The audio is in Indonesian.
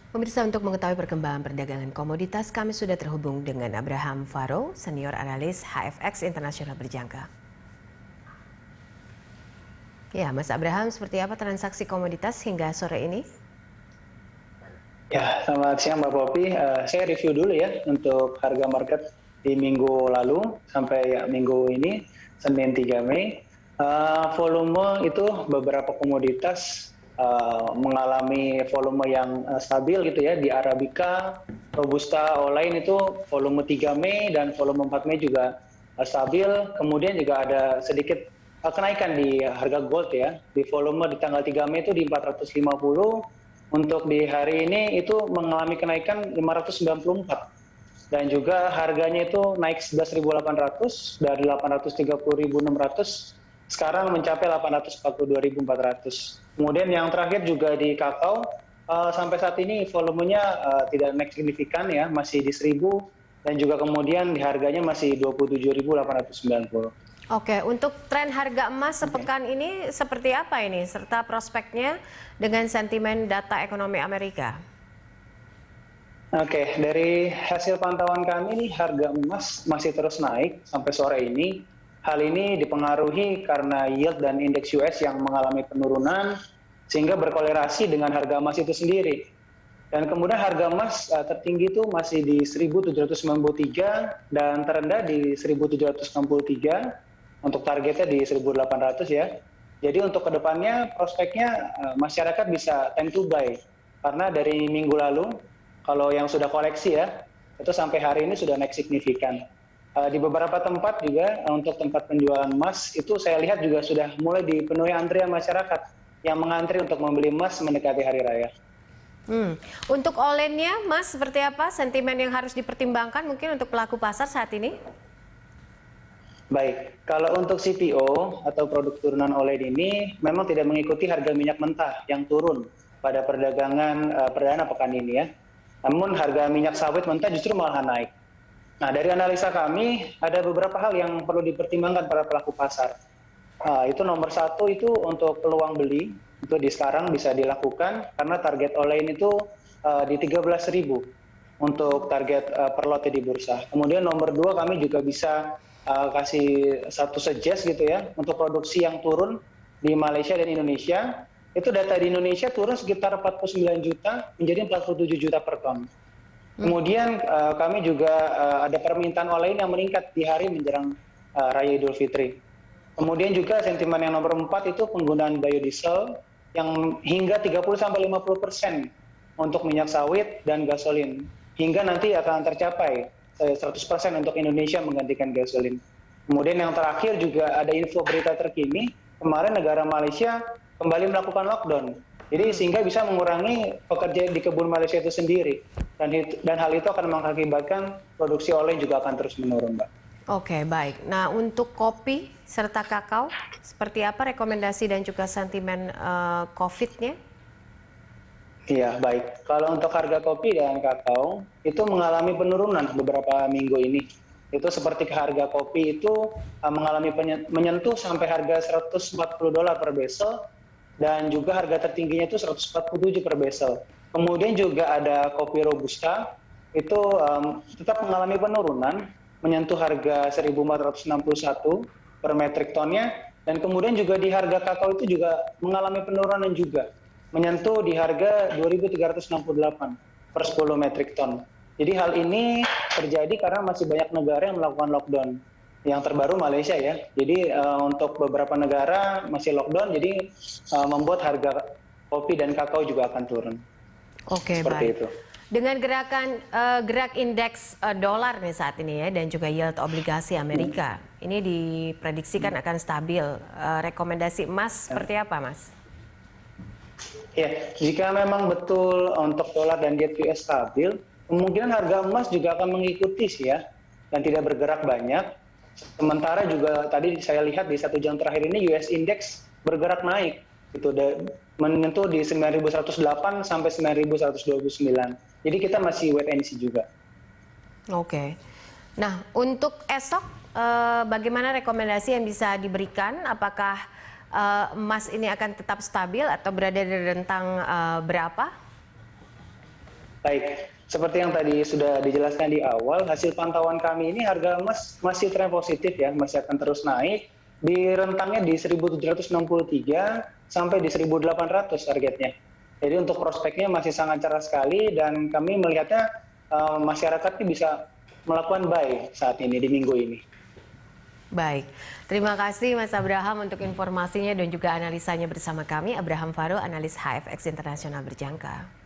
Pemirsa, untuk mengetahui perkembangan perdagangan komoditas, kami sudah terhubung dengan Abraham Faro, senior analis HFX Internasional Berjangka. Ya, Mas Abraham, seperti apa transaksi komoditas hingga sore ini? Ya, selamat siang Mbak Popi. Saya review dulu ya untuk harga market di minggu lalu sampai minggu ini, Senin 3 Mei. Volume itu beberapa komoditas mengalami volume yang stabil gitu ya. Di Arabica, Robusta, Olain itu volume 3 Mei dan volume 4 Mei juga stabil. Kemudian juga ada sedikit kenaikan di harga gold ya. Di volume di tanggal 3 Mei itu di 450. Untuk di hari ini itu mengalami kenaikan 594 dan juga harganya itu naik 11.800 dari 830.600 sekarang mencapai 842.400. Kemudian yang terakhir juga di kakao sampai saat ini volumenya tidak naik signifikan ya, masih di 1.000 dan juga kemudian di harganya masih 27.890. Oke, untuk tren harga emas Oke. sepekan ini seperti apa ini, serta prospeknya dengan sentimen data ekonomi Amerika? Oke, dari hasil pantauan kami nih harga emas masih terus naik sampai sore ini. Hal ini dipengaruhi karena yield dan indeks US yang mengalami penurunan sehingga berkolerasi dengan harga emas itu sendiri. Dan kemudian harga emas tertinggi itu masih di 1.793 dan terendah di 1.763. Untuk targetnya di 1.800 ya. Jadi untuk kedepannya prospeknya masyarakat bisa time to buy. Karena dari minggu lalu kalau yang sudah koleksi ya, itu sampai hari ini sudah naik signifikan. Di beberapa tempat juga untuk tempat penjualan emas itu saya lihat juga sudah mulai dipenuhi antrian masyarakat yang mengantri untuk membeli emas mendekati hari raya. Untuk all-in-nya, Mas, seperti apa sentimen yang harus dipertimbangkan mungkin untuk pelaku pasar saat ini? Baik, kalau untuk CPO atau produk turunan OLED ini memang tidak mengikuti harga minyak mentah yang turun pada perdagangan perdana pekan ini ya. Namun harga minyak sawit mentah justru malah naik. Nah, dari analisa kami ada beberapa hal yang perlu dipertimbangkan para pelaku pasar. Itu nomor satu itu untuk peluang beli itu di sekarang bisa dilakukan karena target OLED itu di 13.000 untuk target per lotnya di bursa. Kemudian nomor dua kami juga bisa kasih satu suggest gitu ya untuk produksi yang turun di Malaysia dan Indonesia. Itu data di Indonesia turun sekitar 49 juta menjadi 47 juta per ton. Kemudian kami juga ada permintaan lain yang meningkat di hari menjelang Raya Idul Fitri. Kemudian juga sentimen yang nomor 4 itu penggunaan biodiesel yang hingga 30-50% untuk minyak sawit dan gasolin. Hingga nanti akan tercapai 100% untuk Indonesia menggantikan gasolin. Kemudian yang terakhir juga ada info berita terkini, kemarin negara Malaysia kembali melakukan lockdown. Jadi sehingga bisa mengurangi pekerja di kebun Malaysia itu sendiri. Dan hal itu akan mengakibatkan produksi oleh juga akan terus menurun, Mbak. Oke, baik. Nah, untuk kopi serta kakao, seperti apa rekomendasi dan juga sentimen COVID-nya? Iya, baik. Kalau untuk harga kopi dan kakao, itu mengalami penurunan beberapa minggu ini. Itu seperti harga kopi itu mengalami menyentuh sampai harga $140 per besel, dan juga harga tertingginya itu 147 per besel. Kemudian juga ada kopi Robusta, itu tetap mengalami penurunan, menyentuh harga 1.461 per metrik tonnya, dan kemudian juga di harga kakao itu juga mengalami penurunan juga, menyentuh di harga 2.368 per 10 metrik ton. Jadi hal ini terjadi karena masih banyak negara yang melakukan lockdown. Yang terbaru Malaysia ya. Jadi untuk beberapa negara masih lockdown, jadi membuat harga kopi dan kakao juga akan turun. Oke, Seperti baik. itu. Dengan gerak indeks dolar nih saat ini ya, dan juga yield obligasi Amerika, ini diprediksikan akan stabil. Rekomendasi emas seperti apa, Mas? Ya, jika memang betul untuk dolar dan yield US stabil, kemungkinan harga emas juga akan mengikuti sih ya, dan tidak bergerak banyak. Sementara juga tadi saya lihat di 1 jam terakhir ini US Index bergerak naik, gitu, menyentuh di 9.108 sampai 9.129. Jadi kita masih wait and see juga. Oke. Nah, untuk esok bagaimana rekomendasi yang bisa diberikan? Apakah emas ini akan tetap stabil atau berada di rentang berapa? Baik, seperti yang tadi sudah dijelaskan di awal, hasil pantauan kami ini harga emas masih tren positif ya, masih akan terus naik. Di rentangnya di 1763 sampai di 1800 targetnya. Jadi untuk prospeknya masih sangat cerah sekali dan kami melihatnya masyarakat ini bisa melakukan buy saat ini di minggu ini. Baik, terima kasih Mas Abraham untuk informasinya dan juga analisanya bersama kami. Abraham Faro, analis HFX Internasional Berjangka.